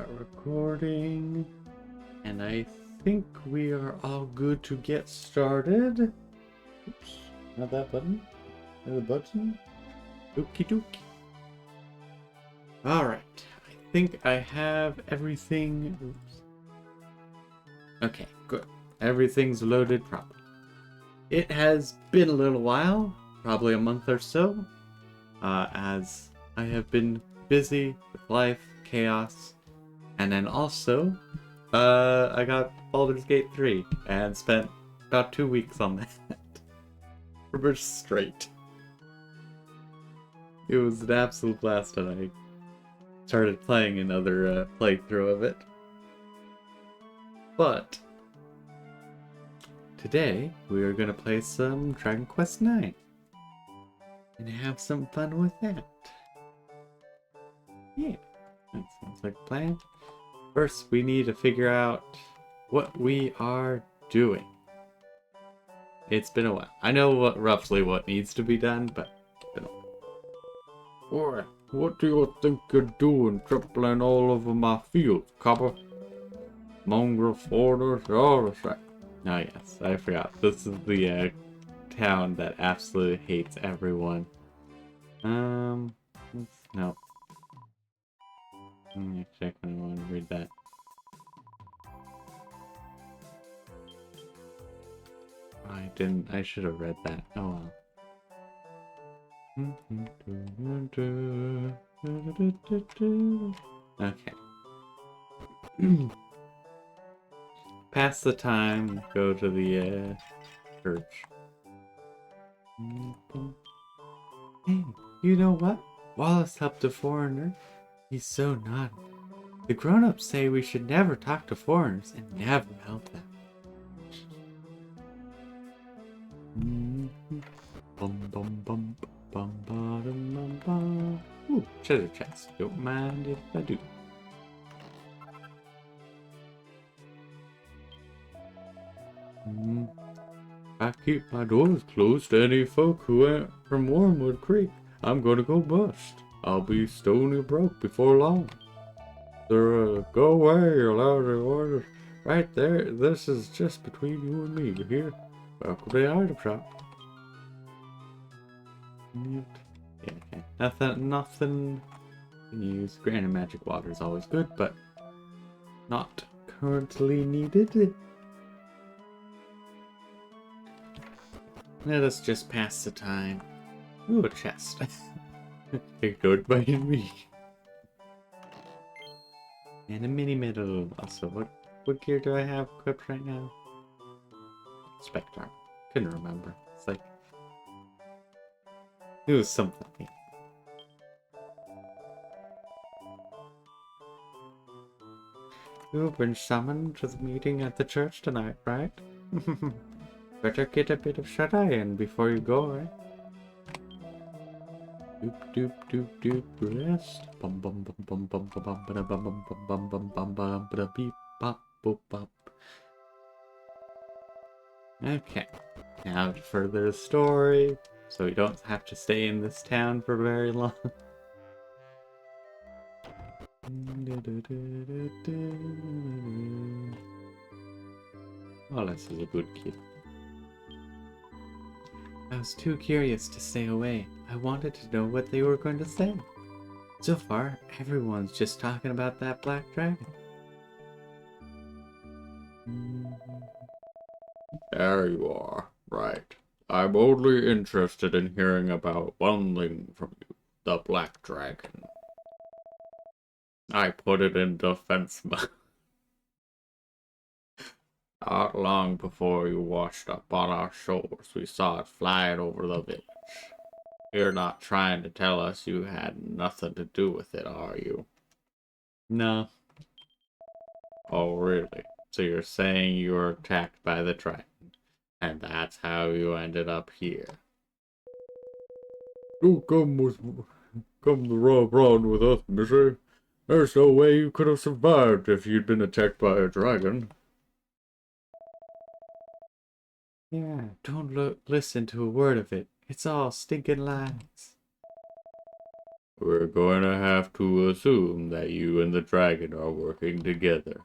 Start recording. And I think we are all good to get started. Oops, not that button. The button. Okie dokie. Alright. I think I have everything. Oops. Okay, good. Everything's loaded properly. It has been a little while, probably a month or so, as I have been busy with life, chaos, and then also, I got Baldur's Gate 3 and spent about 2 weeks on that. For straight. It was an absolute blast, and I started playing another playthrough of it. But today we are going to play some Dragon Quest IX and have some fun with that. Yeah, that sounds like a plan. First, we need to figure out what we are doing. It's been a while. I know roughly what needs to be done, but it's been a while. Boy, what do you think you're doing, tripling all over my fields, copper? Mongrel foreigners, all the same. Oh yes, I forgot. This is the town that absolutely hates everyone. No. Let me check when I want to read that. I didn't. I should have read that. Oh well. Okay. Pass the time. Go to the church. Hey, you know what? Wallace helped a foreigner. He's so naughty. The grown-ups say we should never talk to foreigners and never help them. Bum bum bum bum bum bum bum. Ooh, treasure chest. Don't mind if I do. I keep my doors closed to any folk who ain't from Wormwood Creek. I'm gonna go bust. I'll be stony broke before long. Go away, you lousy orders. Right there, this is just between you and me, you hear? Welcome to the item shop. Yeah, okay. Nothing can use. Granted, magic water is always good, but not currently needed. Let us just pass the time. Ooh, a chest. Good by me. And a mini medal. Also, what gear do I have equipped right now? Spectre. Couldn't remember. It's like it was something. You've been summoned to the meeting at the church tonight, right? Better get a bit of shut-eye in before you go, right? Doop doop doop doop rest. Bum bum bum bum bum bum bum bum bum bum bum bum bum bum bum beep bop boop bop. Okay. Now to further the story, so we don't have to stay in this town for very long. Wallace is a good kid. I was too curious to stay away. I wanted to know what they were going to say. So far, everyone's just talking about that black dragon. There you are. Right. I'm only interested in hearing about one thing from you. The black dragon. I put it in defense mode. Not long before you washed up on our shores, we saw it flying over the village. You're not trying to tell us you had nothing to do with it, are you? No. Oh, really? So you're saying you were attacked by the dragon, and that's how you ended up here? Don't come to rub around with us, missy. There's no way you could have survived if you'd been attacked by a dragon. Yeah, don't listen to a word of it. It's all stinking lies. We're going to have to assume that you and the dragon are working together.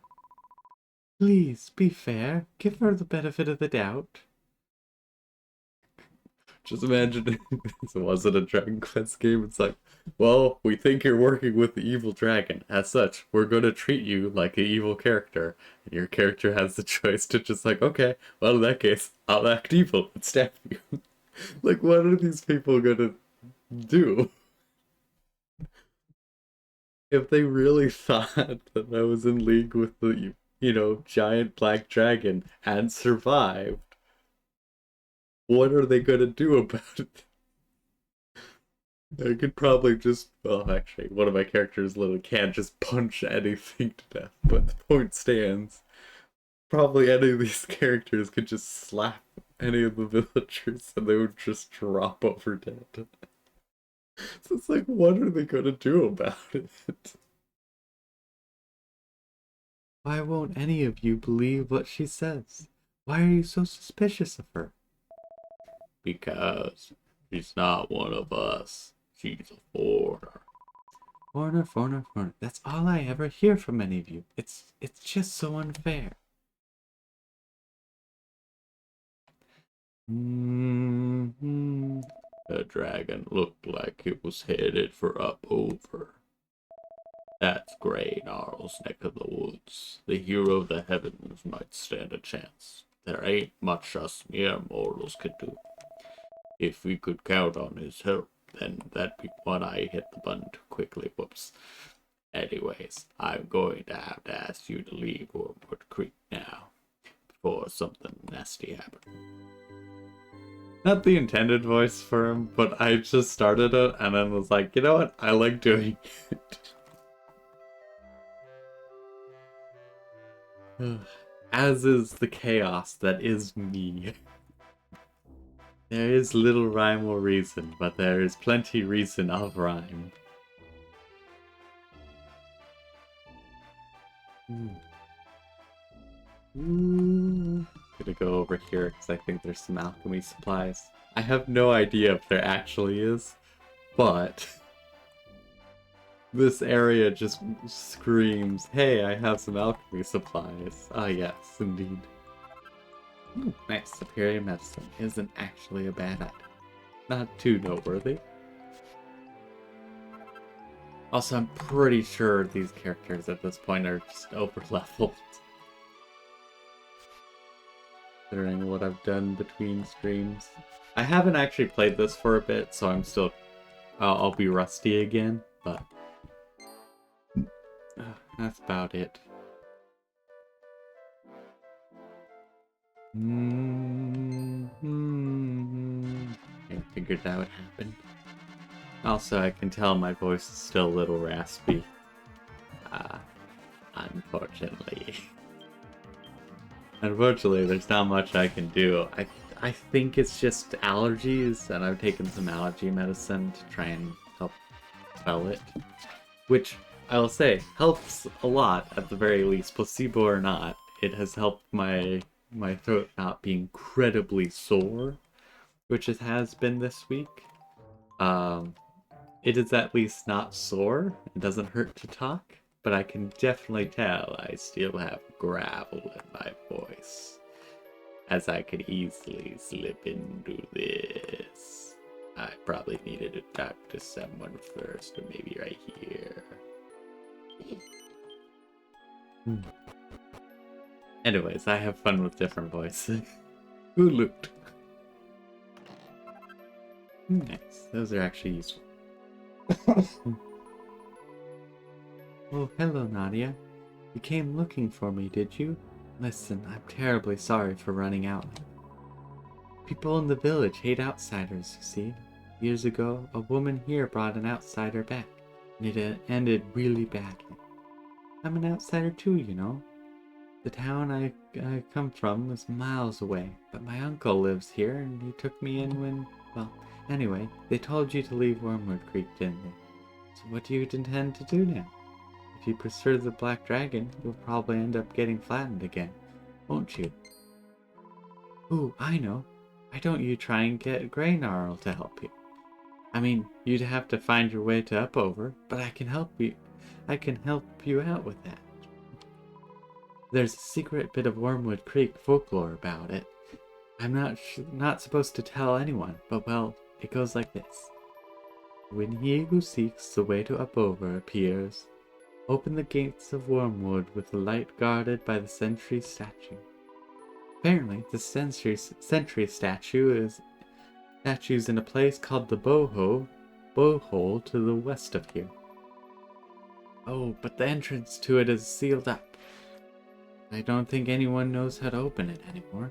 Please, be fair. Give her the benefit of the doubt. Just imagine if it wasn't a Dragon Quest game. It's like, well, we think you're working with the evil dragon. As such, we're going to treat you like an evil character. And your character has the choice to just like, okay, well, in that case, I'll act evil and stab you. Like, what are these people going to do? If they really thought that I was in league with the, giant black dragon and survived, what are they going to do about it? I could probably just, well, actually, one of my characters literally can't just punch anything to death, but the point stands. Probably any of these characters could just slap any of the villagers and they would just drop over dead. So it's like, what are they gonna do about it? Why won't any of you believe what she says? Why are you so suspicious of her? Because she's not one of us. She's a foreigner. Foreigner, foreigner, foreigner. That's all I ever hear from any of you. It's just so unfair. The dragon looked like it was headed for up over. That's Grey Gnarl's neck of the woods. The hero of the heavens might stand a chance. There ain't much us mere mortals could do. If we could count on his help, then that'd be when I hit the button too quickly. Whoops. Anyways, I'm going to have to ask you to leave Wormwood Creek now, before something nasty happens. Not the intended voice for him, but I just started it and then was like, you know what? I like doing it. As is the chaos that is me. There is little rhyme or reason, but there is plenty reason of rhyme. Gonna go over here because I think there's some alchemy supplies. I have no idea if there actually is, but this area just screams, hey, I have some alchemy supplies. Ah, yes, indeed. Ooh, nice. Superior medicine isn't actually a bad item. Not too noteworthy. Also, I'm pretty sure these characters at this point are just over-leveled. Considering what I've done between streams. I haven't actually played this for a bit, so I'm still... I'll be rusty again, but... that's about it. I figured that would happen. Also, I can tell my voice is still a little raspy. Unfortunately. Unfortunately, there's not much I can do. I think it's just allergies, and I've taken some allergy medicine to try and help quell it. Which, I'll say, helps a lot, at the very least, placebo or not. It has helped my throat not be incredibly sore, which it has been this week. It is at least not sore. It doesn't hurt to talk, but I can definitely tell I still have gravel in my voice, as I could easily slip into this. I probably needed to talk to someone first, or maybe right here. Anyways, I have fun with different voices. Who looked? Nice. Those are actually useful. Oh, hello, Nadia. You came looking for me, did you? Listen, I'm terribly sorry for running out. People in the village hate outsiders, you see. Years ago, a woman here brought an outsider back, and it ended really badly. I'm an outsider too, you know. The town I come from is miles away, but my uncle lives here, and he took me in when... Well, anyway, they told you to leave Wormwood Creek, didn't they? So what do you intend to do now? If you pursue the Black Dragon, you'll probably end up getting flattened again, won't you? Ooh, I know. Why don't you try and get Grey Gnarl to help you? I mean, you'd have to find your way to Upover, but I can help you. I can help you out with that. There's a secret bit of Wormwood Creek folklore about it. I'm not supposed to tell anyone, but well, it goes like this. When he who seeks the way to Upover appears, open the gates of Wormwood with a light guarded by the sentry statue. Apparently, the sentry statue's in a place called the Bowhole to the west of here. Oh, but the entrance to it is sealed up. I don't think anyone knows how to open it anymore.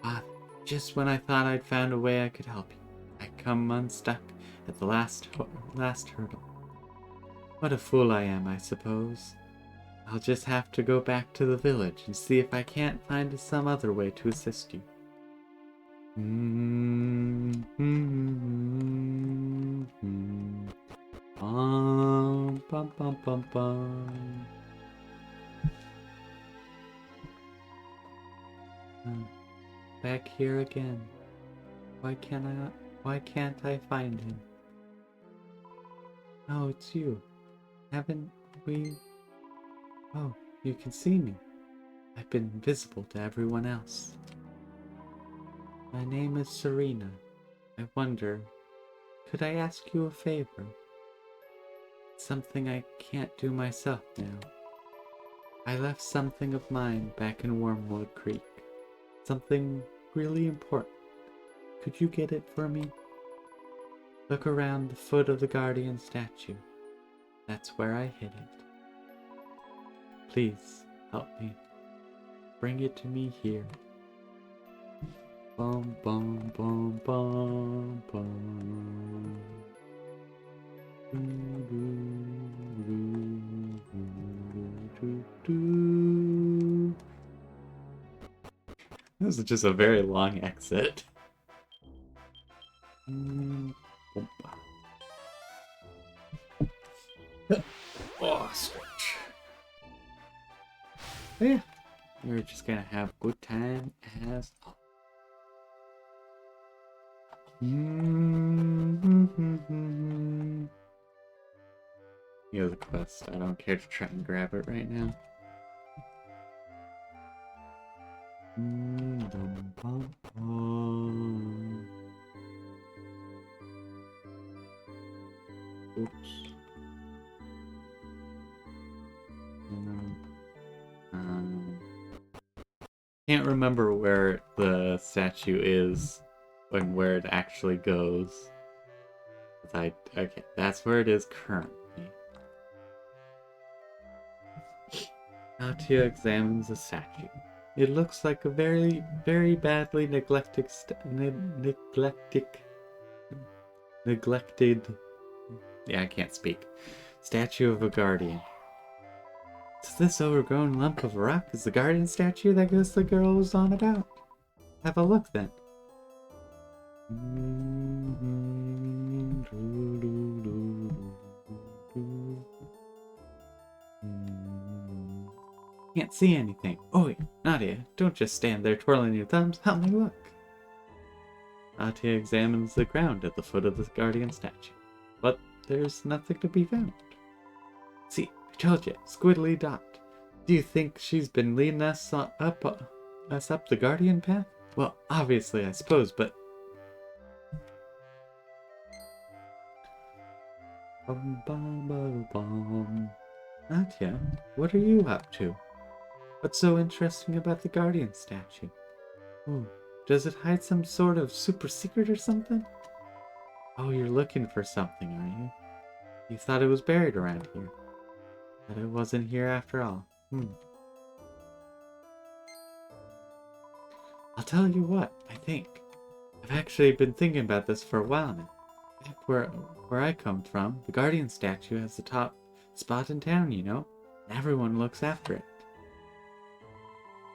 Ah, just when I thought I'd found a way I could help you, I come unstuck at the last hurdle. What a fool I am, I suppose. I'll just have to go back to the village and see if I can't find some other way to assist you. Bum, bum, bum, bum, bum. Back here again. Why can't I find him? Oh, it's you. Haven't we? Oh, you can see me. I've been invisible to everyone else. My name is Serena. I wonder, could I ask you a favor? It's something I can't do myself now. I left something of mine back in Wormwood Creek. Something really important. Could you get it for me? Look around the foot of the guardian statue. That's where I hid it. Please, help me. Bring it to me here. Bum, bum, bum, bum, bum. This is just a very long exit. Oh, stretch. But yeah, we're just gonna have a good time as always. Here's the quest. I don't care to try and grab it right now. Oops. Can't remember where the statue is and where it actually goes. Okay, that's where it is currently. Atia examines the statue. It looks like a very, very badly neglected. Yeah, I can't speak. Statue of a guardian. So this overgrown lump of rock is the guardian statue that the girl was on about. Have a look then. Can't see anything. Oh wait, Nadia, don't just stand there twirling your thumbs. Help me look. Nadia examines the ground at the foot of the guardian statue. But there's nothing to be found. See, I told you, squiddly dot. Do you think she's been leading us up the guardian path? Well, obviously, I suppose, but... Nadia, what are you up to? What's so interesting about the guardian statue? Ooh, does it hide some sort of super secret or something? Oh, you're looking for something, are you? You thought it was buried around here. But it wasn't here after all. I'll tell you what, I think. I've actually been thinking about this for a while now. Back where I come from, the guardian statue has the top spot in town, you know? And everyone looks after it.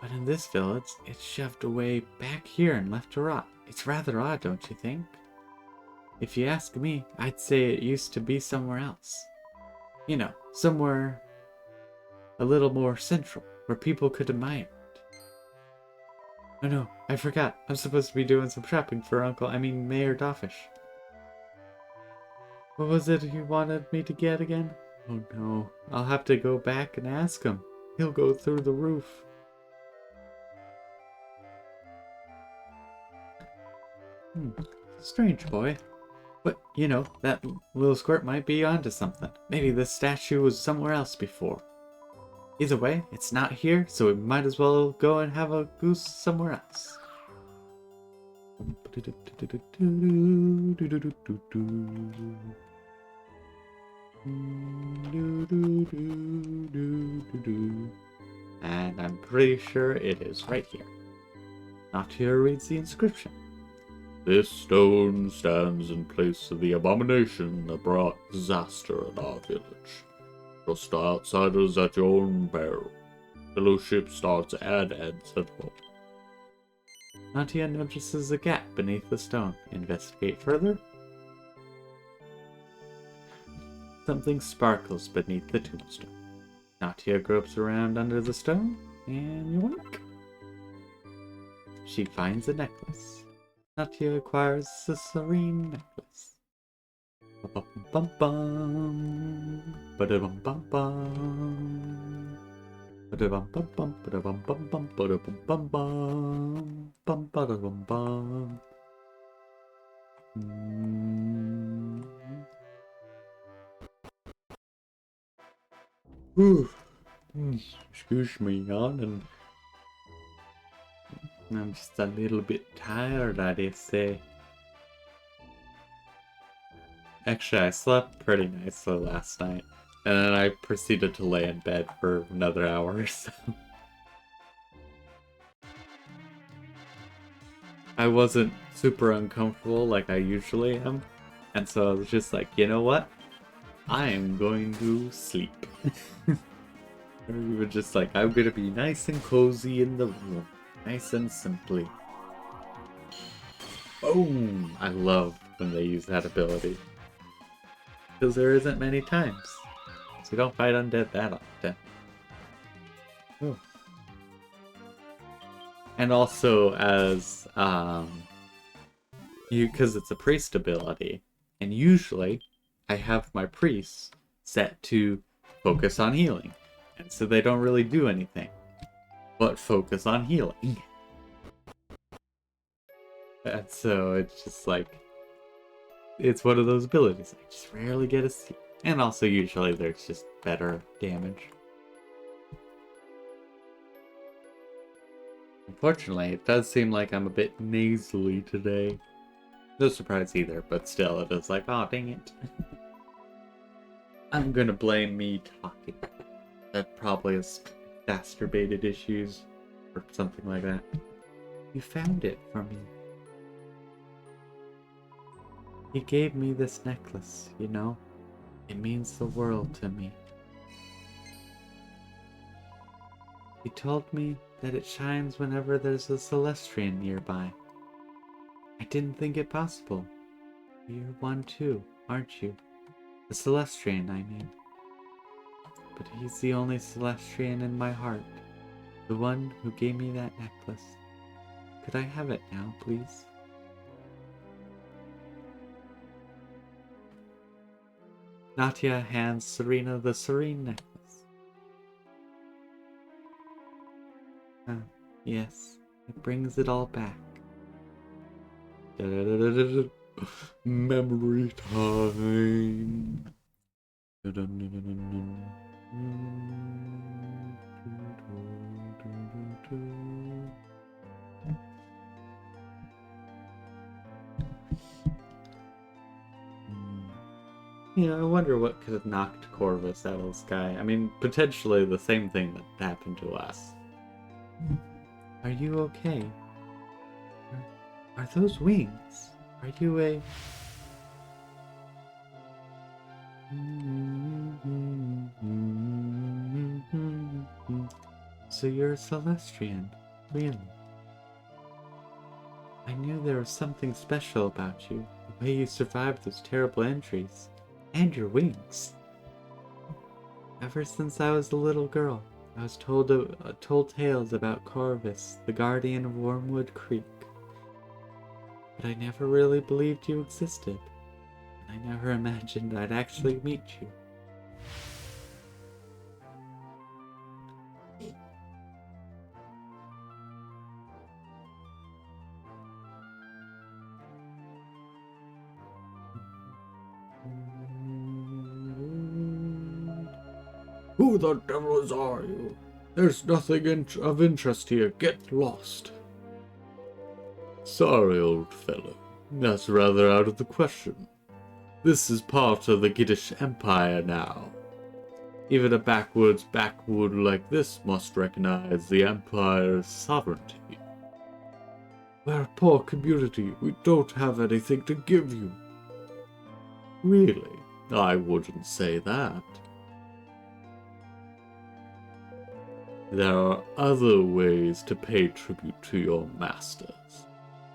But in this village, it's shoved away back here and left to rot. It's rather odd, don't you think? If you ask me, I'd say it used to be somewhere else. You know, somewhere a little more central, where people could admire it. Oh no, I forgot. I'm supposed to be doing some shopping for Mayor Doffish. What was it he wanted me to get again? Oh no, I'll have to go back and ask him. He'll go through the roof. Strange boy. But, you know, that little squirt might be onto something. Maybe this statue was somewhere else before. Either way, it's not here, so we might as well go and have a goose somewhere else. And I'm pretty sure it is right here. Natia reads the inscription. This stone stands in place of the abomination that brought disaster in our village. Trust outsiders at your own peril. Fellowship starts and ends at home. Natia notices a gap beneath the stone. Investigate further. Something sparkles beneath the tombstone. Natia gropes around under the stone, and yoink! She finds a necklace. Natia acquires a serene necklace. Ba-bum-bum-bum. Ba-da-bum-bum-bum. Ba-da-bum-bum-bum. Ba-da-bum-bum-bum. Ba-da-bum-bum-bum. Bum-ba-da-bum-bum. Excuse me, Jan, and I'm just a little bit tired, I say. Actually, I slept pretty nicely last night, and then I proceeded to lay in bed for another hour or so. I wasn't super uncomfortable like I usually am, and so I was just like, you know what? I am going to sleep. We were just like, I'm gonna be nice and cozy in the room. Nice and simply. Boom! I love when they use that ability. Because there isn't many times. So don't fight undead that often. Ooh. And also as, because it's a priest ability, and usually I have my priests set to focus on healing. And so they don't really do anything but focus on healing. And so it's just like, it's one of those abilities I just rarely get to see. And also usually there's just better damage. Unfortunately, it does seem like I'm a bit nasally today. No surprise either, but still it is like, oh dang it. I'm gonna blame me talking. That probably is exacerbated issues or something like that. You found it for me. He gave me this necklace, you know? It means the world to me. He told me that it shines whenever there's a Celestian nearby. I didn't think it possible. You're one too, aren't you? The Celestian, I mean. But he's the only Celestian in my heart. The one who gave me that necklace. Could I have it now, please? Natia hands Serena the serene necklace. Yes, it brings it all back. Memory time. Yeah, I wonder what could have knocked Corvus out of the sky. I mean, potentially the same thing that happened to us. Are you okay? Are those wings? Are you a... So you're a Celestian, really? I knew there was something special about you, the way you survived those terrible entries, and your wings. Ever since I was a little girl, I was told tales about Corvus, the guardian of Wormwood Creek. But I never really believed you existed. I never imagined I'd actually meet you. Who the devils are you? There's nothing of interest here. Get lost. Sorry, old fellow. That's rather out of the question. This is part of the Giddish Empire now. Even a backwood like this must recognize the Empire's sovereignty. We're a poor community. We don't have anything to give you. Really? I wouldn't say that. There are other ways to pay tribute to your masters.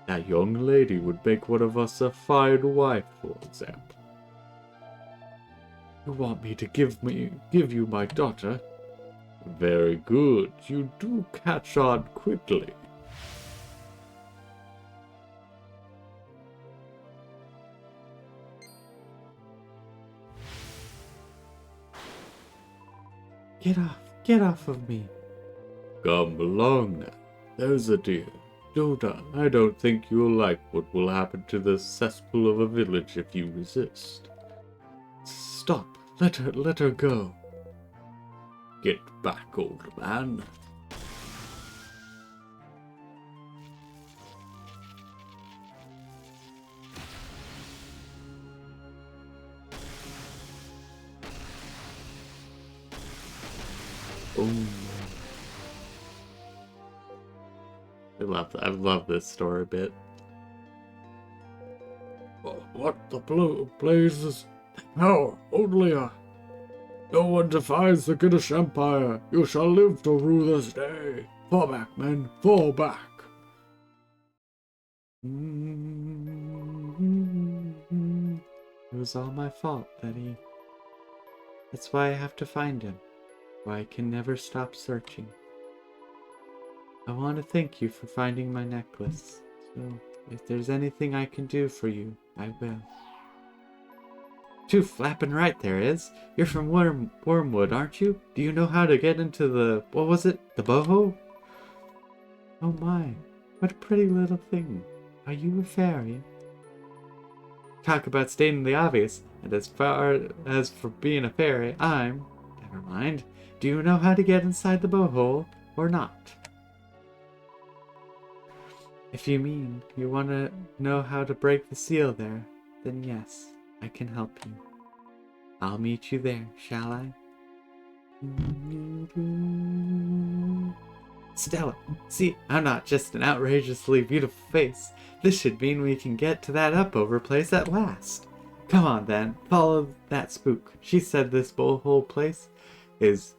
That young lady would make one of us a fine wife, for example. You want me to give you my daughter? Very good. You do catch on quickly. Get off of me. Come along now. There's a dear. I don't think you'll like what will happen to the cesspool of a village if you resist. Stop. Let her go. Get back, old man. Oh. I love this story bit. What the blazes? How? Only no one defies the Giddish Empire. You shall live to rue this day. Fall back, men. Fall back. It was all my fault, Betty. That's why I have to find him. Why I can never stop searching. I want to thank you for finding my necklace. So, if there's anything I can do for you, I will. Too flapping right there is. You're from Wormwood, aren't you? Do you know how to get into the... what was it? The boho? Oh my, what a pretty little thing. Are you a fairy? Talk about stating the obvious, and as far as for being a fairy, I'm... never mind. Do you know how to get inside the boho, or not? If you mean you want to know how to break the seal there, then yes, I can help you. I'll meet you there, shall I? Stella, see, I'm not just an outrageously beautiful face. This should mean we can get to that up-over place at last. Come on then, follow that spook. She said this boho place is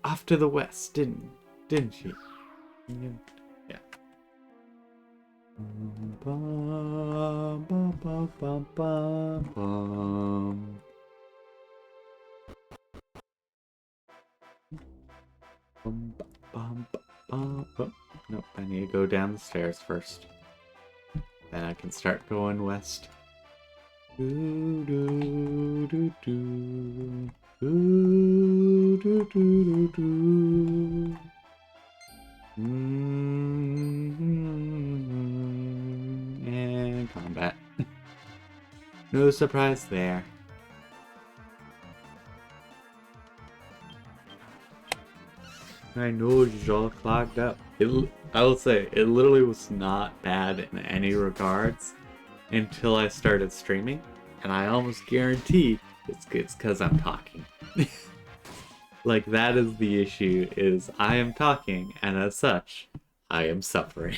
off to the west, didn't she? Yeah. Bum, bum, bum, bum, bum, bum. Bum, bum, bum, bum. Nope, I need to go down the stairs first. Then I can start going west. Do, do, do, do. Do, do, do, do, do. And combat. No surprise there. I know it's all clogged up. I will say, it literally was not bad in any regards until I started streaming, and I almost guarantee it's because I'm talking. Like, that is the issue, is I am talking, and as such, I am suffering.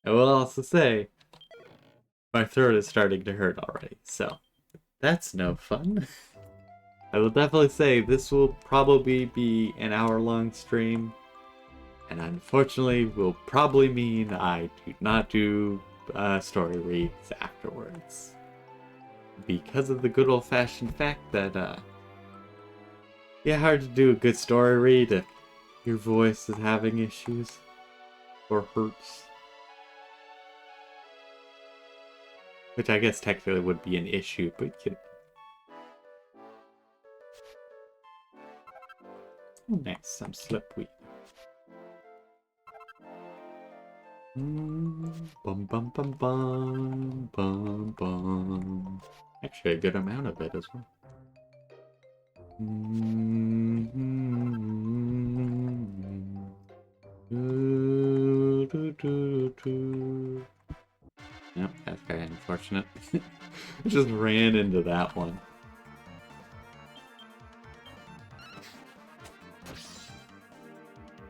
I will also say, my throat is starting to hurt already, so that's no fun. I will definitely say this will probably be an hour-long stream, and unfortunately will probably mean I do not do story reads afterwards. Because of the good old-fashioned fact that, yeah, hard to do a good story read if your voice is having issues or hurts. Which I guess technically would be an issue, but you... Oh, nice, some slipweed. Bum bum bum bum bum bum. Actually, a good amount of it as well. Yep, that's very unfortunate. I just ran into that one.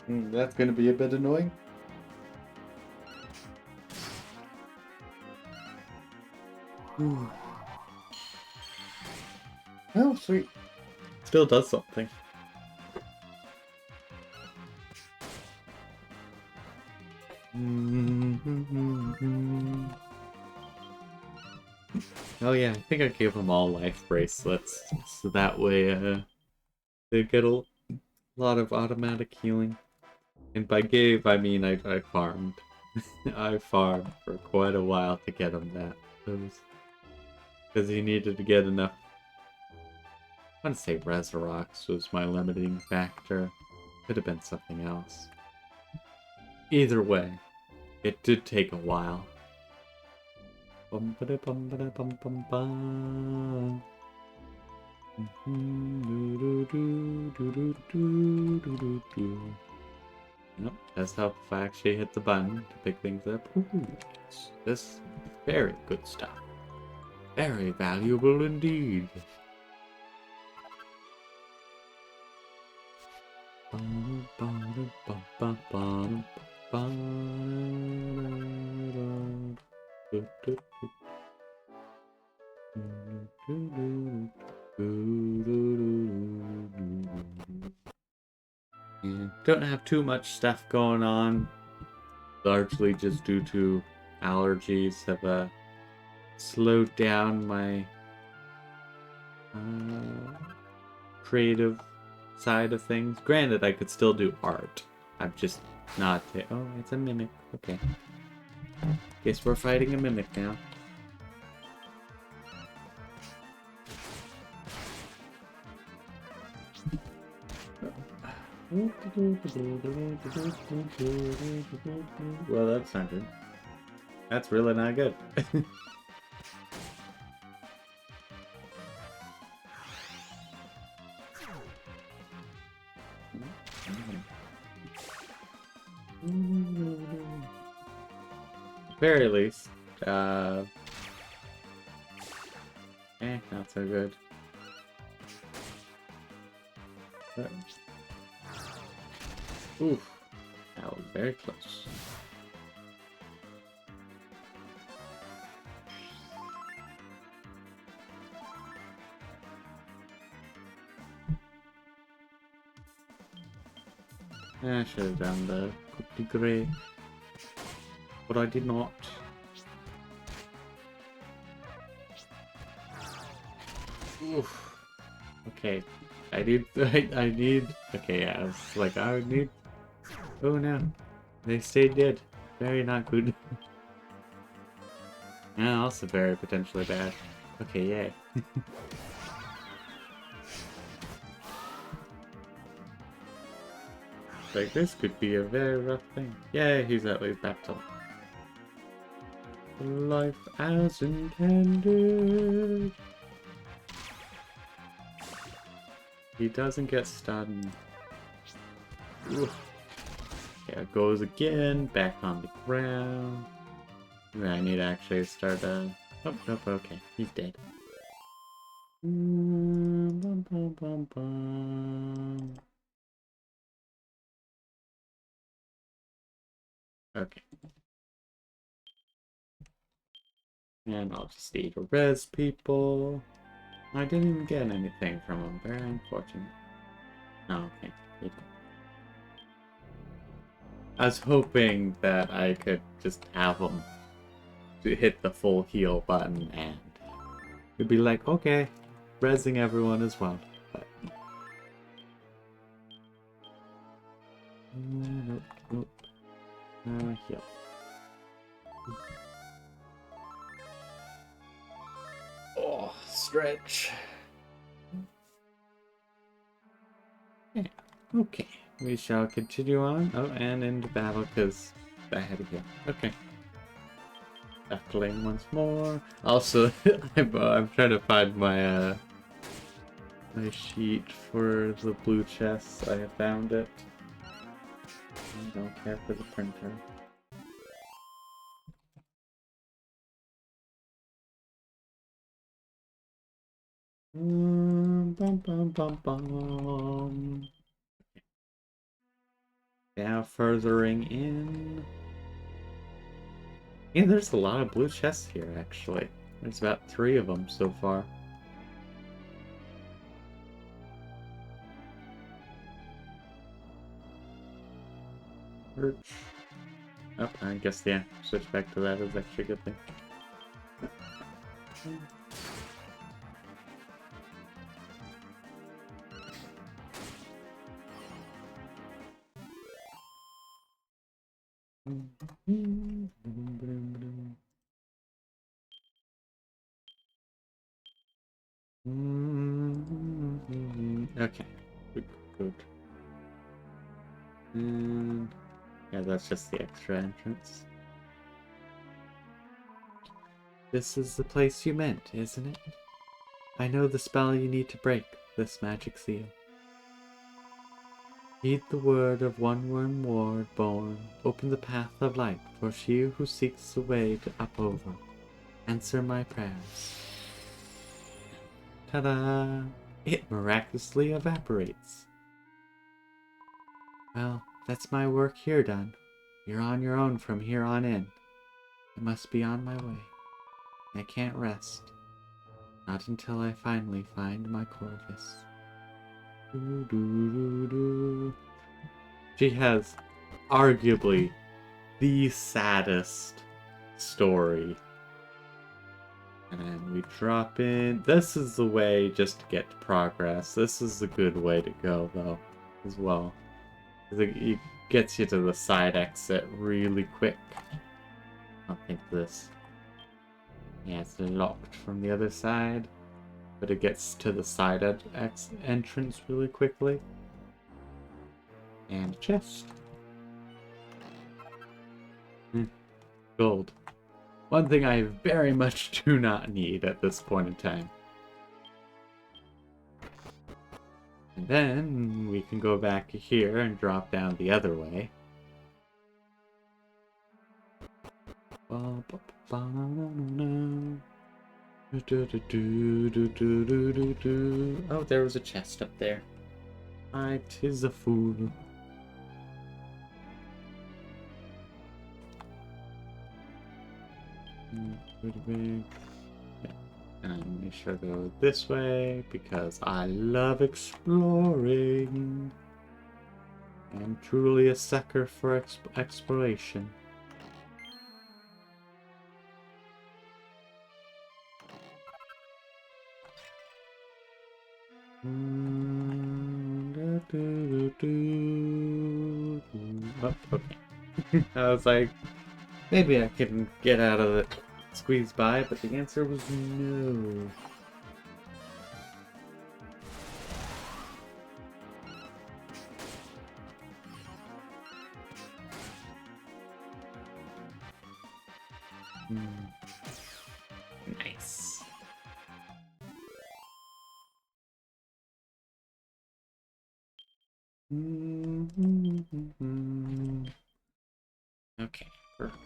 That's gonna be a bit annoying. Oh, sweet. Still does something. Oh yeah, I think I gave them all life bracelets, so that way they get a lot of automatic healing. And by gave, I mean I farmed. I farmed for quite a while to get him that. Because he needed to get enough. I want to say Resurrects was my limiting factor. Could have been something else. Either way, it did take a while. Bum ba da bum ba da bum bum bum. Nope, that's how if I actually hit the button to pick things up. Ooh, yes, this very good stuff. Very valuable indeed. Yeah, don't have too much stuff going on, largely just due to allergies have slowed down my creative side of things. Granted, I could still do art. I'm just not... Oh, it's a mimic. Okay. Guess we're fighting a mimic now. Well, that's not good. That's really not good. Very least, not so good. But... Oof, that was very close. I should have done the coup de grace, but I did not. Oof. Okay, I need. I need. Okay, yeah, I was like, I would need. Oh no, they stayed dead. Very not good. Yeah, also very potentially bad. Okay, yay. Like, this could be a very rough thing. Yay, he's at least back to life as intended. He doesn't get stunned. Oof. Yeah, it goes again, back on the ground. I need to actually start Oh, nope, okay, he's dead. Bum, bum, bum, bum. Okay. And I'll just need to res people. I didn't even get anything from him. Very unfortunate. Oh, okay. He did. I was hoping that I could just have him to hit the full heal button and it'd be like, okay, resing everyone as well. But nope, nope. Heal. stretch. Yeah, okay. We shall continue on. Oh, and into battle, because I had to go. Okay. Back to lane once more. Also, I'm trying to find my my sheet for the blue chest. I have found it. I don't care for the printer. Bum, bum, bum, bum. Now furthering in. Yeah, there's a lot of blue chests here, actually. There's about 3 of them so far. Perch. Oh, I guess, yeah, switch back to that is actually a good thing. Okay, good, good. And yeah, that's just the extra entrance. This is the place you meant, isn't it? I know the spell you need to break this magic seal. Heed the word of one worm ward born. Open the path of light for she who seeks the way to up over. Answer my prayers. Ta-da! It miraculously evaporates. Well, that's my work here done. You're on your own from here on in. I must be on my way. I can't rest. Not until I finally find my Corvus. She has arguably the saddest story. And then we drop in. This is the way just to get to progress. This is the good way to go, though, as well. It gets you to the side exit really quick. I'll think this. Yeah, it's locked from the other side, but it gets to the side entrance really quickly. And a chest. Gold. One thing I very much do not need at this point in time. And then we can go back here and drop down the other way. Oh, there was a chest up there. I 'tis a fool. And make sure to go this way because I love exploring. I'm truly a sucker for exploration. Oh, okay. I was like, maybe I can get out of it, squeeze by, but the answer was no. Nice. Okay,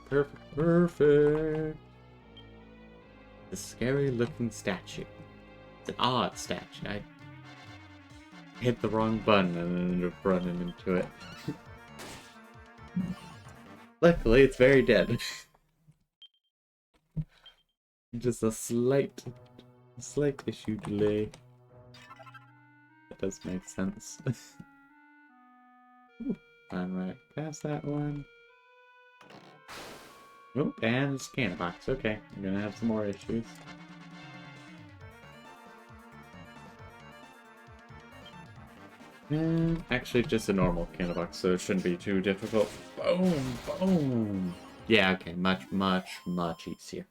perfect. The scary looking statue. It's an odd statue. I hit the wrong button and ended up running into it. Luckily, it's very dead. Just a slight issue delay. That does make sense. I'm right past that one. Oh, and a scanner box. Okay, I'm gonna have some more issues. And actually, just a normal cannon box, so it shouldn't be too difficult. Boom, boom. Yeah, okay, much easier.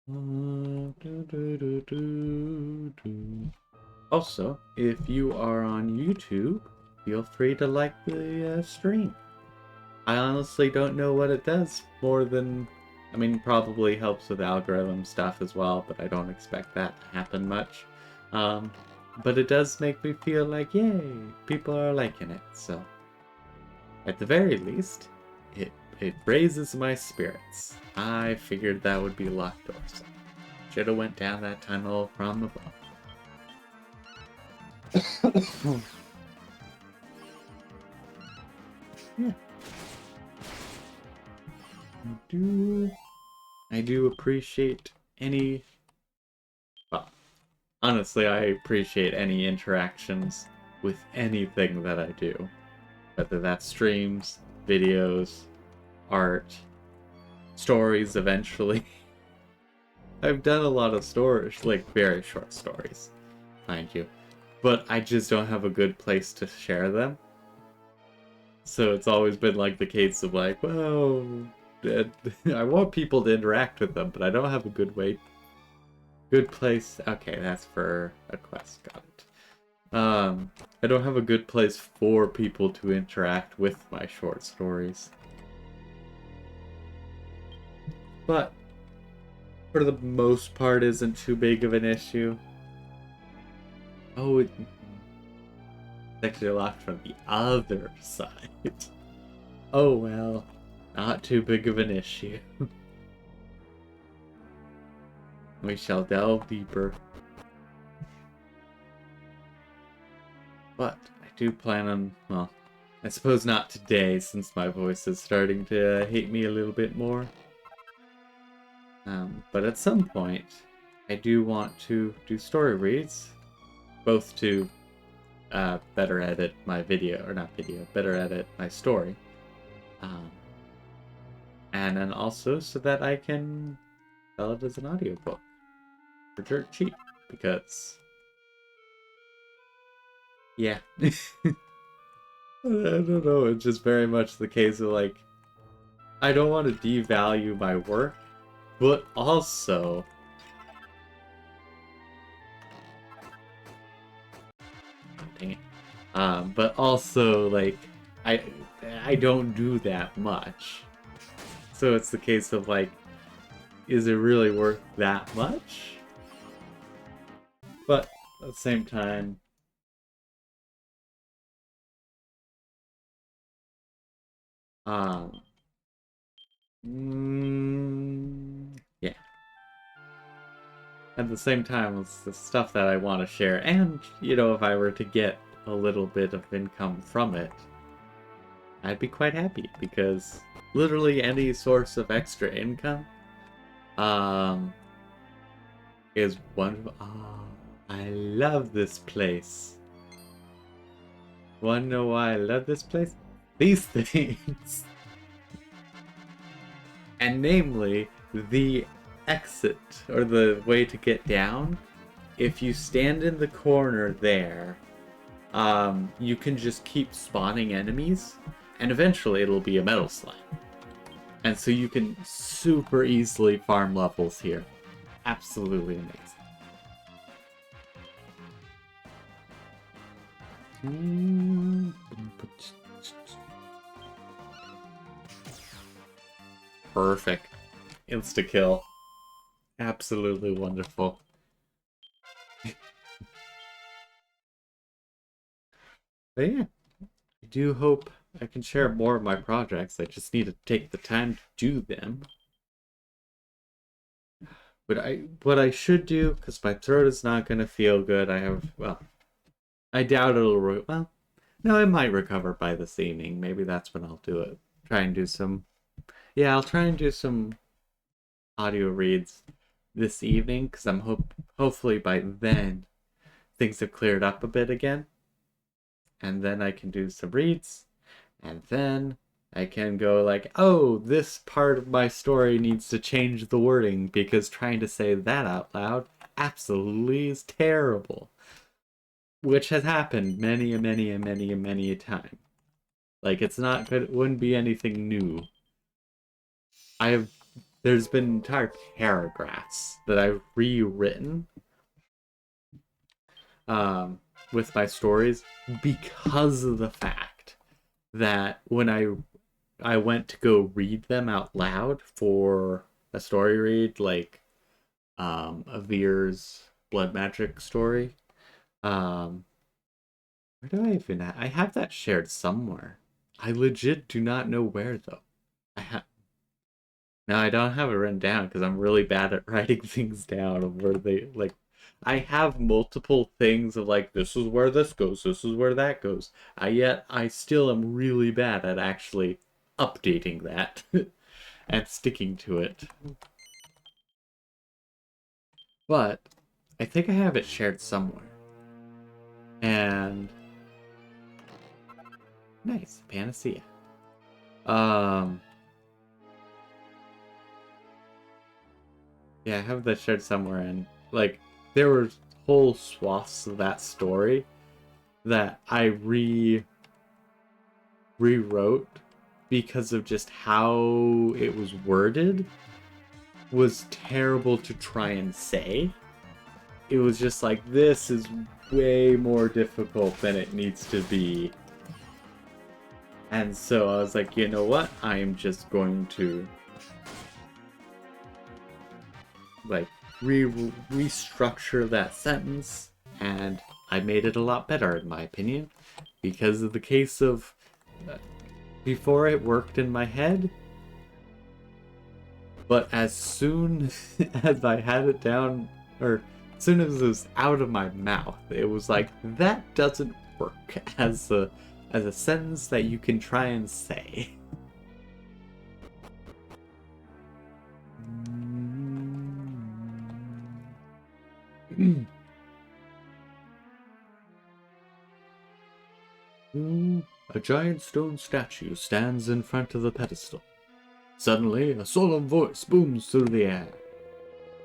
Also, if you are on YouTube, feel free to like the stream. I honestly don't know what it does more than, I mean, probably helps with algorithm stuff as well, but I don't expect that to happen much. Um, but it does make me feel like, yay, people are liking it, so at the very least, it raises my spirits. I figured that would be locked door, so should have went down that tunnel from above. Yeah. I do appreciate any. Well, honestly, I appreciate any interactions with anything that I do. Whether that's streams, videos, art, stories eventually. I've done a lot of stories, like very short stories, mind you. But I just don't have a good place to share them. So it's always been like the case of like, well, I want people to interact with them, but I don't have a good place. Okay, that's for a quest. Got it. I don't have a good place for people to interact with my short stories. But for the most part, isn't too big of an issue. Oh, it's actually locked from the other side. Oh well, not too big of an issue. We shall delve deeper. But I do plan on, well, I suppose not today since my voice is starting to hate me a little bit more. But at some point, I do want to do story reads, both to better edit my video, or not video, better edit my story. And then also so that I can sell it as an audiobook for dirt cheap, because, yeah. I don't know, it's just very much the case of like, I don't want to devalue my work, but also dang it. But also like I I don't do that much. So it's the case of like, is it really worth that much? But at the same time, um yeah. At the same time, it's the stuff that I want to share, and you know, if I were to get a little bit of income from it, I'd be quite happy, because literally any source of extra income um is wonderful. Oh, I love this place. Wanna know why I love this place? These things. And namely, the exit, or the way to get down. If you stand in the corner there, you can just keep spawning enemies, and eventually it'll be a metal slime. And so you can super easily farm levels here. Absolutely amazing. Perfect. Insta kill. Absolutely wonderful. But yeah, I do hope I can share more of my projects. I just need to take the time to do them. But what I should do, because my throat is not going to feel good, well, I doubt well, no, it might recover by this evening. Maybe that's when I'll do it. Try and do some, yeah, I'll try and do some audio reads this evening, because hopefully by then things have cleared up a bit again. And then I can do some reads, and then I can go like, oh, this part of my story needs to change the wording, because trying to say that out loud absolutely is terrible. Which has happened many a time. Like, it's not good, it wouldn't be anything new. I have there's been entire paragraphs that I've rewritten with my stories because of the fact that when I went to go read them out loud for a story read, like a Veer's Blood Magic story. Where do I even I have that shared somewhere. I legit do not know where though. I have No, I don't have it written down because I'm really bad at writing things down of where they like. I have multiple things of like this is where this goes, this is where that goes. Yet I still am really bad at actually updating that and sticking to it. But I think I have it shared somewhere. And nice, panacea. Yeah, I have that shared somewhere, and like there were whole swaths of that story that I rewrote because of just how it was worded was terrible to try and say. It was just like, this is way more difficult than it needs to be. And so I was like, you know what? I am just going to like restructure that sentence, and I made it a lot better in my opinion because of the case of before it worked in my head, but as soon as I had it down, or as soon as it was out of my mouth, it was like, that doesn't work as a sentence that you can try and say. A giant stone statue stands in front of the pedestal. Suddenly, a solemn voice booms through the air.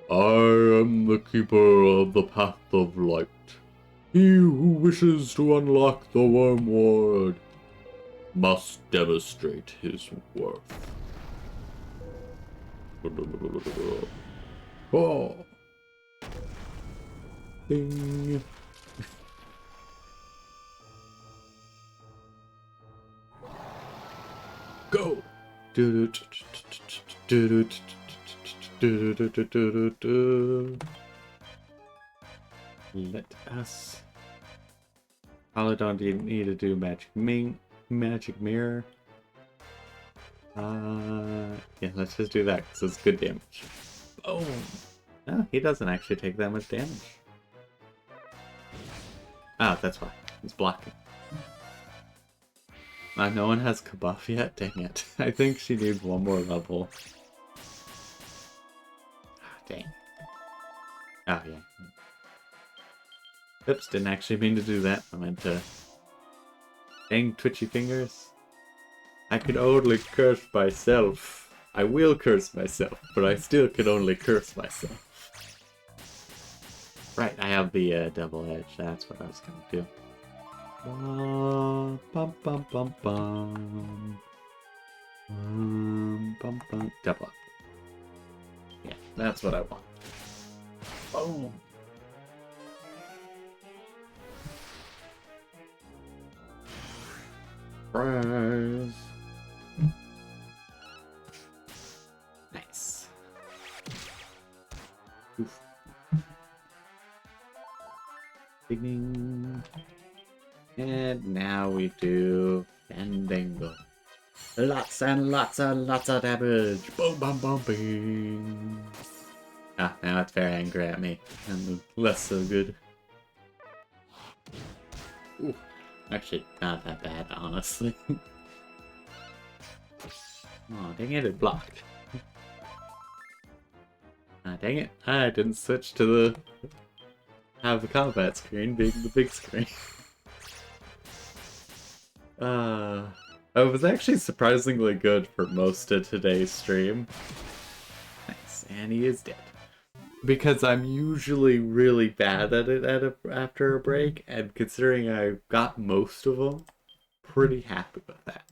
I am the keeper of the path of light. He who wishes to unlock the wormwood must demonstrate his worth. Oh. Ding. Go. Let us. Probably don't need to do magic mirror. Yeah, let's just do that because it's good damage. Boom. No, he doesn't actually take that much damage. Oh, that's why. He's blocking. No one has Kabuff yet? Dang it. I think she needs one more level. Dang. Oh, yeah. Oops, didn't actually mean to do that. I meant to... Dang twitchy fingers. I can only curse myself. I will curse myself, but I still can only curse myself. Right, I have the double edge. That's what I was gonna do. Bum, bum, bum, bum, bum. Bum, bum. Double up. Yeah, that's what I want. Boom. Surprise. Nice. Oof. Ding. And now we do Fandango. Lots and lots of damage. Boom, boom, boom, bing. Ah, now it's very angry at me. And less so good. Ooh. Actually, not that bad, honestly. Oh, dang it, it blocked. Ah, dang it. I didn't switch to the... have the combat screen being the big screen. I was actually surprisingly good for most of today's stream. Nice, and he is dead. Because I'm usually really bad at it after a break, and considering I got most of them, pretty happy with that.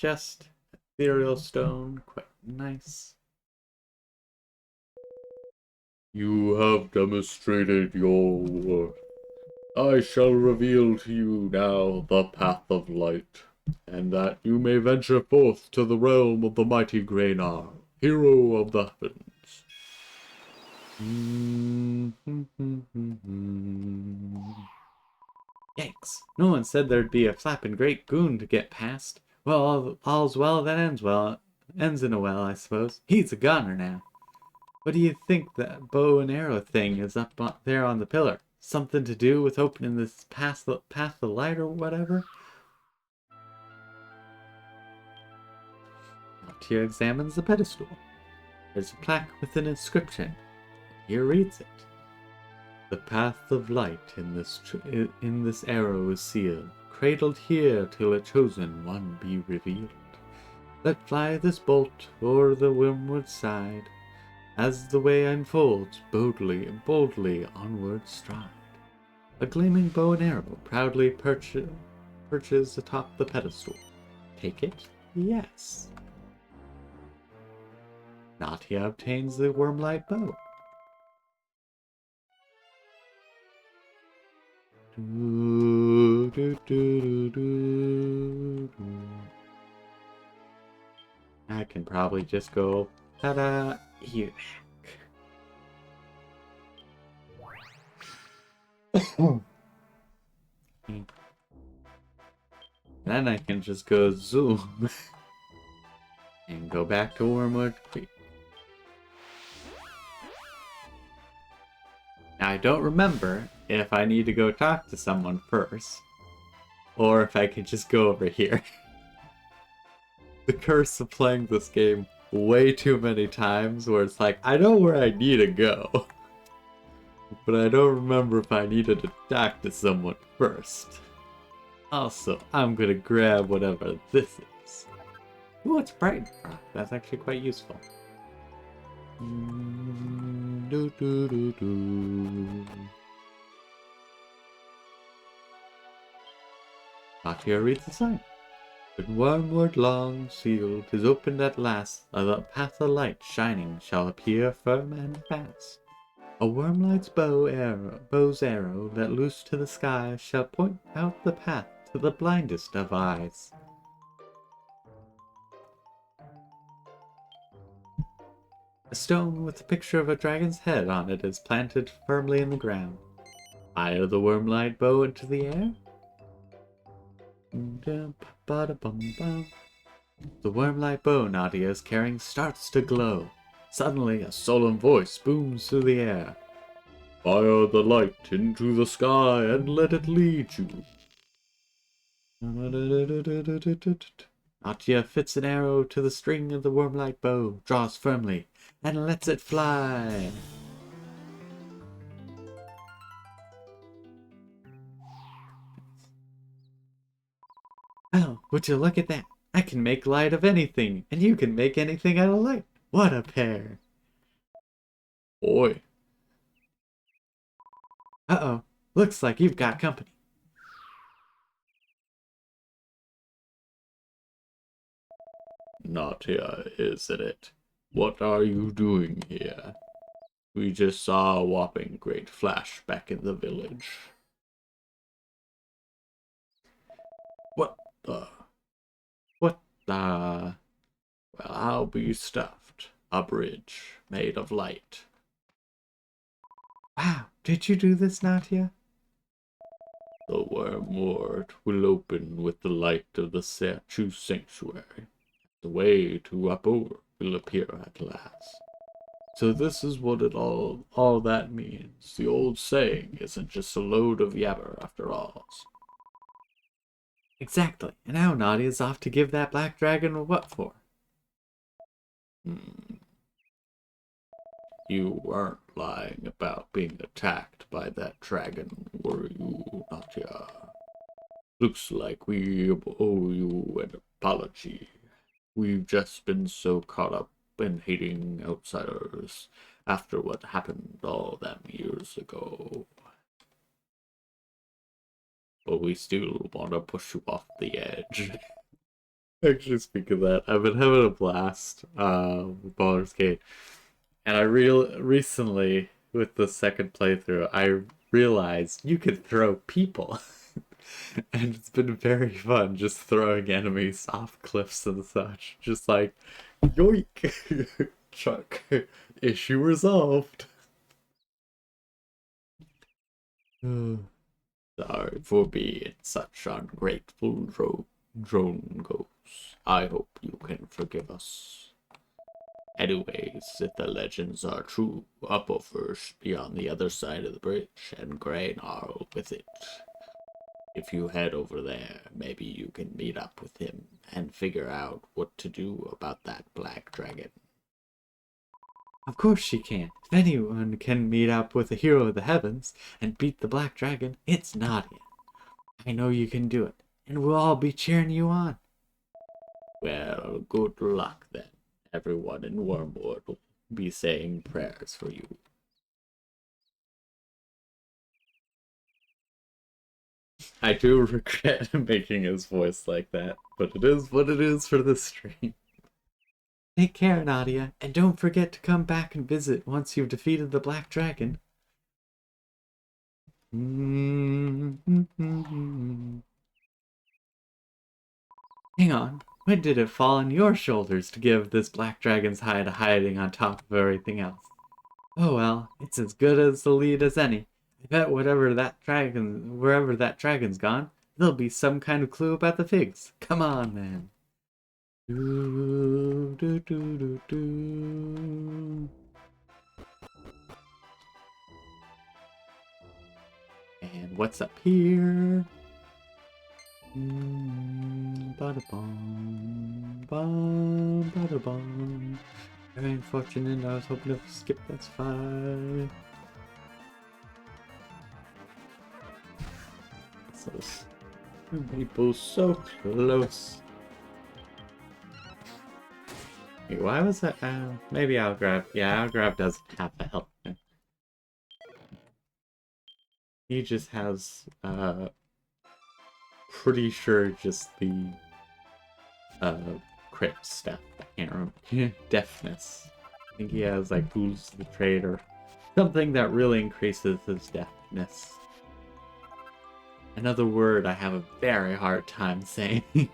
just ethereal stone. Quite nice. You have demonstrated your worth. I shall reveal to you now the path of light, and that you may venture forth to the realm of the mighty Greynar, hero of the heavens. Yikes. No one said there'd be a flapping great goon to get past. Well, all's well that ends well. Ends in a well, I suppose. He's a goner now. What do you think that bow and arrow thing is there on the pillar? Something to do with opening this path of light or whatever? Tia examines the pedestal. There's a plaque with an inscription. Here reads it. The path of light in this arrow is sealed, cradled here till a chosen one be revealed. Let fly this bolt o'er the windward side, as the way unfolds, boldly onward stride. A gleaming bow and arrow proudly perches atop the pedestal. Take it? Yes. Natia obtains the wormlight bow. I can probably just go, ta-da, you Then I can just go zoom and go back to Wormwood Creek. Now I don't remember if I need to go talk to someone first, or if I can just go over here. The curse of playing this game way too many times where it's like, I know where I need to go, but I don't remember if I needed to talk to someone first. Also, I'm gonna grab whatever this is. Ooh, it's bright. That's actually quite useful. Natia reads the sign. When wormwood long sealed is opened at last, the path of light shining shall appear firm and fast. A wormlight's bow's arrow let loose to the sky shall point out the path to the blindest of eyes. A stone with a picture of a dragon's head on it is planted firmly in the ground. Fire the wormlight bow into the air. The wormlight bow Nadia is carrying starts to glow. Suddenly, a solemn voice booms through the air. Fire the light into the sky and let it lead you. Natia fits an arrow to the string of the wormlight bow, draws firmly, and lets it fly. Oh, would you look at that? I can make light of anything, and you can make anything out of light. What a pair! Boy. Uh-oh, looks like you've got company. Natia, isn't it? What are you doing here? We just saw a whopping great flash back in the village. What? What the? Well, I'll be stuffed. A bridge made of light. Wow, did you do this, Natia? The wormwood will open with the light of the true sanctuary. The way to Upper will appear at last. So this is what it all that means. The old saying isn't just a load of yabber after all. Exactly, and now Nadia's off to give that black dragon what for? You weren't lying about being attacked by that dragon, were you, Natia? Looks like we owe you an apology. We've just been so caught up in hating outsiders after what happened all them years ago. But we still want to push you off the edge. Actually, speaking of that, I've been having a blast with Baldur's Gate. And I recently, with the second playthrough, I realized you could throw people. And it's been very fun just throwing enemies off cliffs and such. Just like, yoink! Chuck. Issue resolved. Sorry for being such ungrateful drone ghosts. I hope you can forgive us. Anyways, if the legends are true, Upper first be on the other side of the bridge, and Greynar with it. If you head over there, maybe you can meet up with him and figure out what to do about that black dragon. Of course she can. If anyone can meet up with a hero of the heavens and beat the black dragon, it's Nadia. I know you can do it, and we'll all be cheering you on. Well, good luck then. Everyone in Wormwood will be saying prayers for you. I do regret making his voice like that, but it is what it is for the stream. Take care, Nadia, and don't forget to come back and visit once you've defeated the Black Dragon. Hang on, when did it fall on your shoulders to give this Black Dragon's hide a hiding on top of everything else? Oh well, it's as good as the lead as any. I bet wherever that dragon's gone, there'll be some kind of clue about the figs. Come on, then. Do, do, do, do, do. And what's up here? Ba-da-bum, bum, ba-da-bum. Very unfortunate, I was hoping to skip this fight. People so close. Wait, why was that? Maybe I'll grab. Yeah, I'll grab doesn't have a health. He just has, pretty sure just the, crit stuff. I can't remember. Deafness. I think he has, like, Tools to the Trade or something that really increases his deafness. Another word I have a very hard time saying. You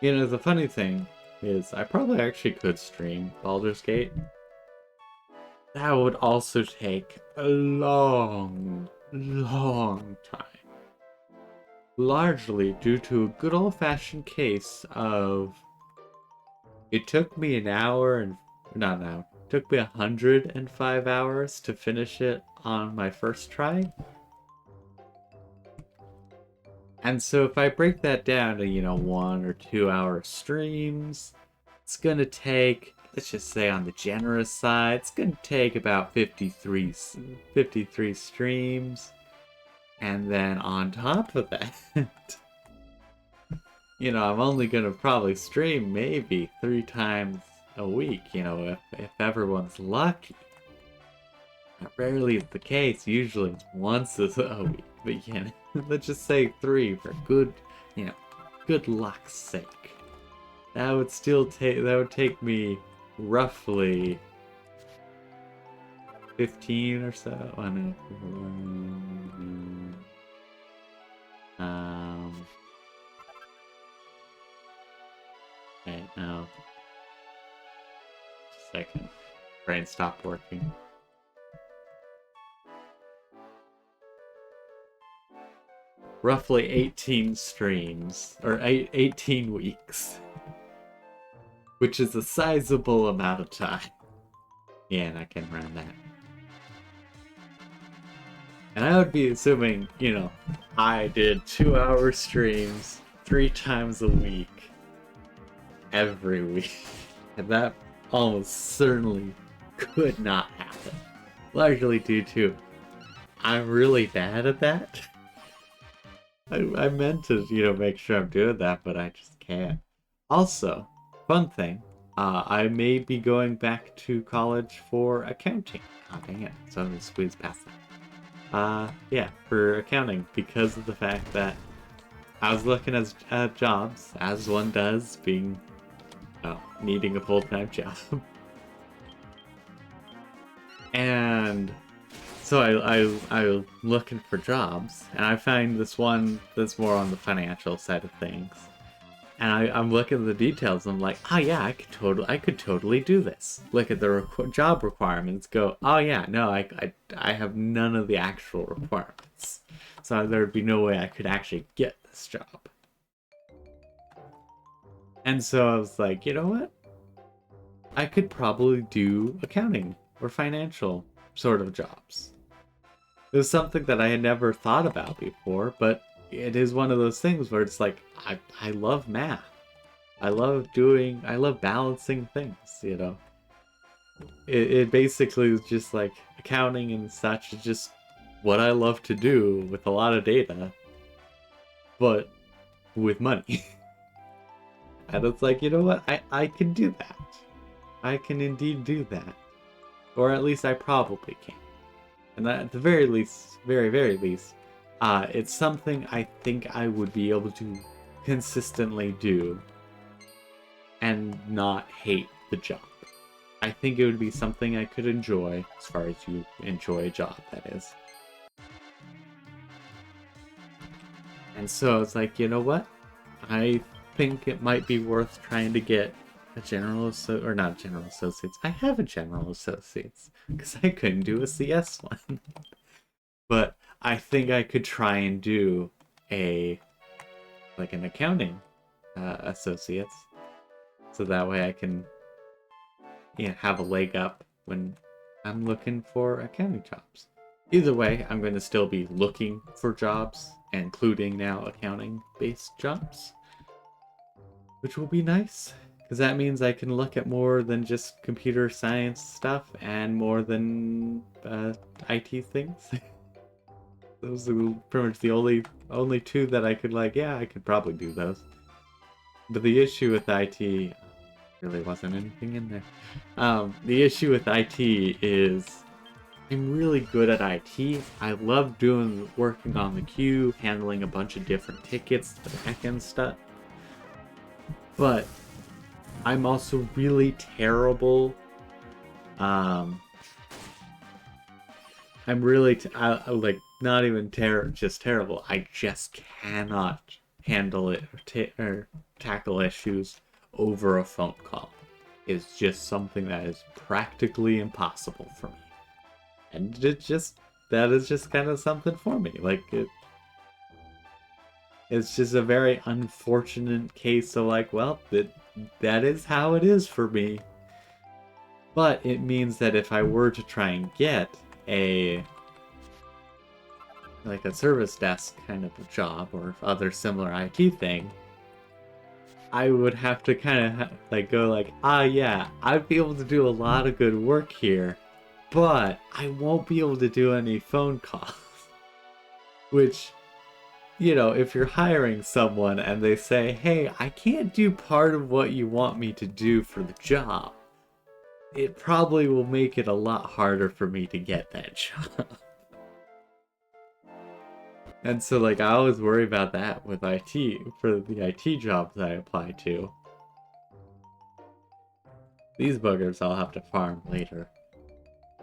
know, the funny thing is, I probably actually could stream Baldur's Gate. That would also take a long, long time. Largely due to a good old-fashioned case of... It took me an hour and... Not an hour. It took me 105 hours to finish it on my first try. And so if I break that down to, 1 or 2 hour streams, it's gonna take, let's just say on the generous side, it's gonna take about 53 streams. And then on top of that, I'm only gonna probably stream maybe 3 times a week, if everyone's lucky. That rarely is the case, usually it's once a week, but let's just say 3 for good, good luck's sake. That would take me roughly 15 or so. Okay, now. Just a second. Brain stopped working. Roughly 18 streams, or 18 weeks. Which is a sizable amount of time. Yeah, and I can run that. And I would be assuming, I did 2 hour streams 3 times a week. Every week. And that almost certainly could not happen. Largely due to I'm really bad at that. I meant to, make sure I'm doing that, but I just can't. Also, fun thing, I may be going back to college for accounting. Oh, dang it. So I'm going to squeeze past that. Yeah, for accounting, because of the fact that I was looking at jobs, as one does, being, needing a full-time job. And so I'm looking for jobs, and I find this one that's more on the financial side of things. And I'm looking at the details. And I'm like, oh yeah, I could totally do this. Look at the job requirements. Go, oh yeah, no, I have none of the actual requirements, so there'd be no way I could actually get this job. And so I was like, you know what? I could probably do accounting or financial sort of jobs. It was something that I had never thought about before, but it is one of those things where it's like, I love math. I love balancing things, you know. It basically is just like accounting and such is just what I love to do with a lot of data, but with money. And it's like, you know what? I can do that. I can indeed do that. Or at least I probably can. And at the very least, very, very least, it's something I think I would be able to consistently do and not hate the job. I think it would be something I could enjoy, as far as you enjoy a job, that is. And so it's like, you know what? I think it might be worth trying to get a or not general associates. I have a general associates because I couldn't do a CS one. But I think I could try and do an accounting associates, so that way I can have a leg up when I'm looking for accounting jobs. Either way, I'm going to still be looking for jobs, including now accounting-based jobs, which will be nice, because that means I can look at more than just computer science stuff and more than IT things. Those are pretty much the only two that I could I could probably do those. But the issue with IT really wasn't anything in there. The issue with IT is I'm really good at IT. I love working on the queue, handling a bunch of different tickets, the backend stuff. But I'm also really terrible. I'm really not even just terrible. I just cannot handle it or tackle issues over a phone call. It's just something that is practically impossible for me. And that is just kind of something for me. It's just a very unfortunate case of that is how it is for me. But it means that if I were to try and get a service desk kind of a job or other similar IT thing, I would have to kind of go yeah, I'd be able to do a lot of good work here, but I won't be able to do any phone calls. Which, if you're hiring someone and they say, hey, I can't do part of what you want me to do for the job, it probably will make it a lot harder for me to get that job. And so, I always worry about that with IT, for the IT jobs I apply to. These buggers I'll have to farm later.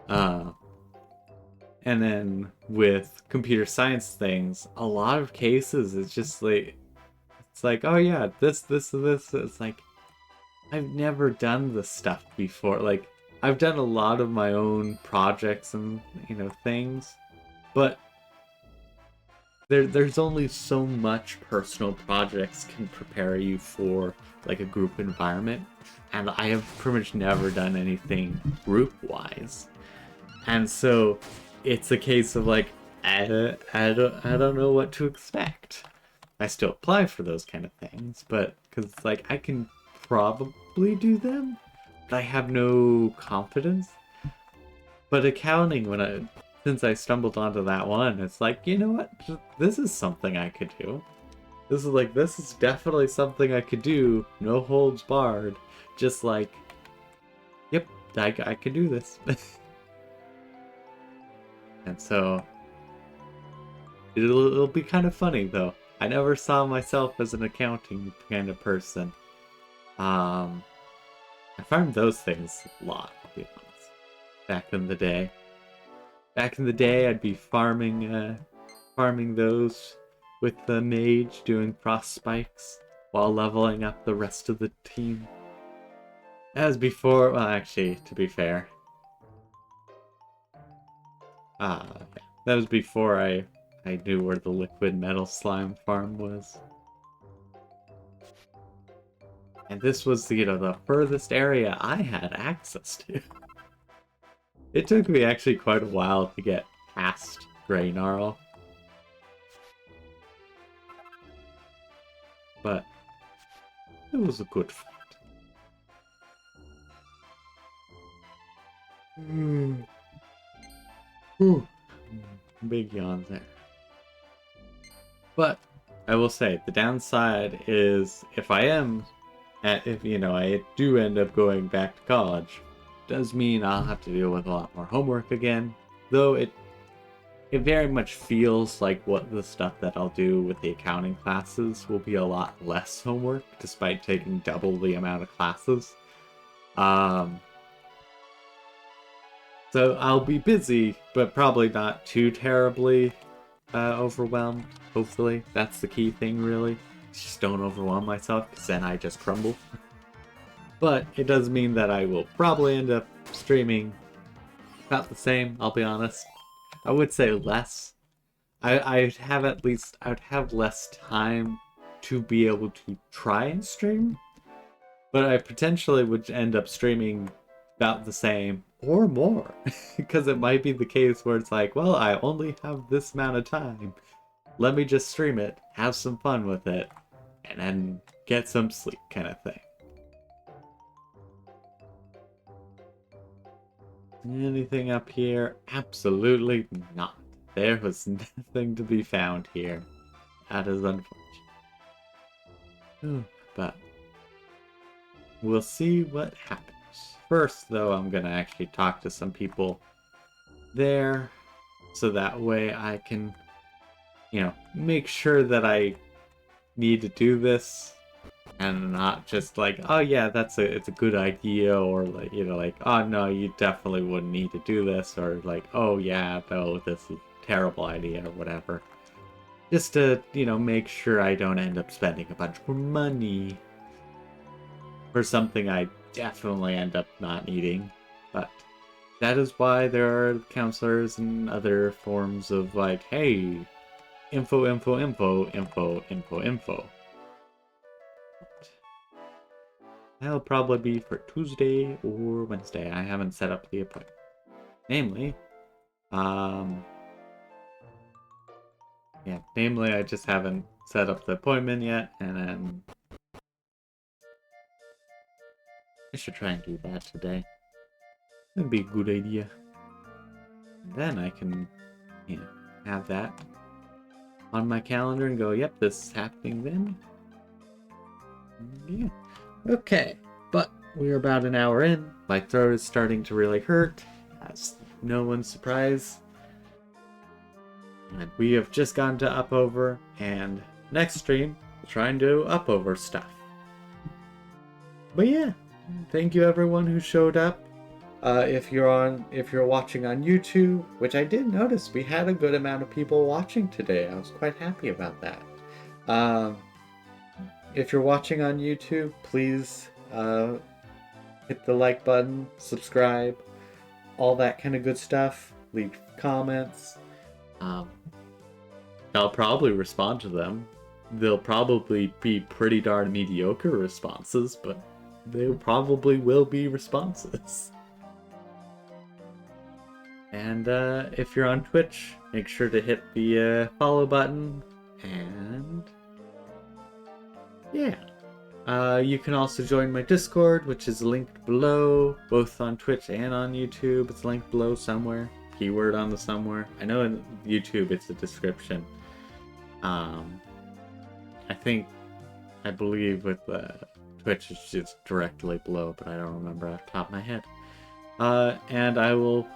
And then with computer science things, a lot of cases, it's just oh yeah, this. It's like, I've never done this stuff before. I've done a lot of my own projects and, things, but there's only so much personal projects can prepare you for a group environment, and I have pretty much never done anything group wise, and so it's a case of I don't know what to expect. I still apply for those kind of things, but because I can probably do them, but I have no confidence. But accounting, since I stumbled onto that one, it's you know what? This is something I could do. This is definitely something I could do, no holds barred. Just like, yep, I could do this. And so, it'll be kind of funny though. I never saw myself as an accounting kind of person. I farmed those things a lot, to be honest. Back in the day. Back in the day, I'd be farming those with the mage doing frost spikes while leveling up the rest of the team. That was before, well, actually, to be fair. That was before I knew where the liquid metal slime farm was. And this was, the furthest area I had access to. It took me actually quite a while to get past Grey Gnarl. But it was a good fight. Big yawn there. But I will say the downside is if I do end up going back to college, does mean I'll have to deal with a lot more homework again. Though it very much feels like what the stuff that I'll do with the accounting classes will be a lot less homework, despite taking double the amount of classes. So I'll be busy, but probably not too terribly overwhelmed, hopefully. That's the key thing, really. Just don't overwhelm myself, because then I just crumble. But it does mean that I will probably end up streaming about the same, I'll be honest. I would say less. I'd have less time to be able to try and stream, but I potentially would end up streaming about the same or more, because it might be the case where it's like, well, I only have this amount of time. Let me just stream it, have some fun with it, and then get some sleep kind of thing. Anything up here? Absolutely not. There was nothing to be found here. That is unfortunate. But we'll see what happens. First, though, I'm going to actually talk to some people there, so that way I can, make sure that I need to do this, and not just like, oh yeah, it's a good idea, or like, oh no, you definitely wouldn't need to do this, or like, oh yeah, no, this is a terrible idea, or whatever. Just to, make sure I don't end up spending a bunch more money for something I definitely end up not needing. But that is why there are counselors and other forms of like, hey, info. That'll probably be for Tuesday or Wednesday. I haven't set up the appointment. Namely, I just haven't set up the appointment yet, and then I should try and do that today. That'd be a good idea. And then I can, have that on my calendar and go, yep, this is happening then. Yeah. Okay, but we're about an hour in. My throat is starting to really hurt. That's no one's surprise. And we have just gone to Upover, and next stream, we'll try and do Upover stuff. But yeah, thank you everyone who showed up. If you're watching on YouTube, which I did notice we had a good amount of people watching today. I was quite happy about that. If you're watching on YouTube, please hit the like button, subscribe, all that kind of good stuff. Leave comments. I'll probably respond to them. They'll probably be pretty darn mediocre responses, but they probably will be responses. And if you're on Twitch, make sure to hit the follow button. And yeah. You can also join my Discord, which is linked below, both on Twitch and on YouTube. It's linked below somewhere. Keyword on the somewhere. I know in YouTube it's a description. I believe with Twitch it's just directly below, but I don't remember off the top of my head. And I will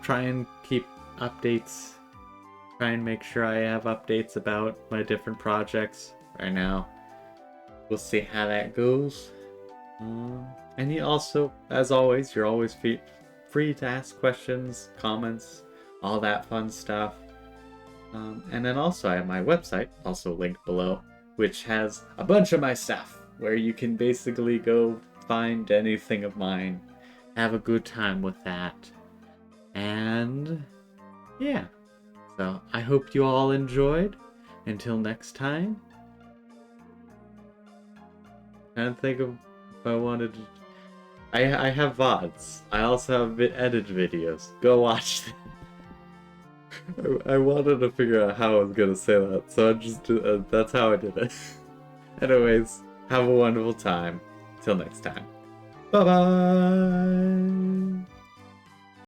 try and keep updates. Try and make sure I have updates about my different projects right now. We'll see how that goes. And you also, as always, you're always free to ask questions, comments, all that fun stuff. And then also I have my website, also linked below, which has a bunch of my stuff, where you can basically go find anything of mine, have a good time with that. And yeah, so I hope you all enjoyed. Until next time. Trying to think of if I wanted to... I have VODs. I also have edited videos. Go watch them. I wanted to figure out how I was gonna say that, so I just that's how I did it. Anyways, have a wonderful time. Till next time. Bye bye.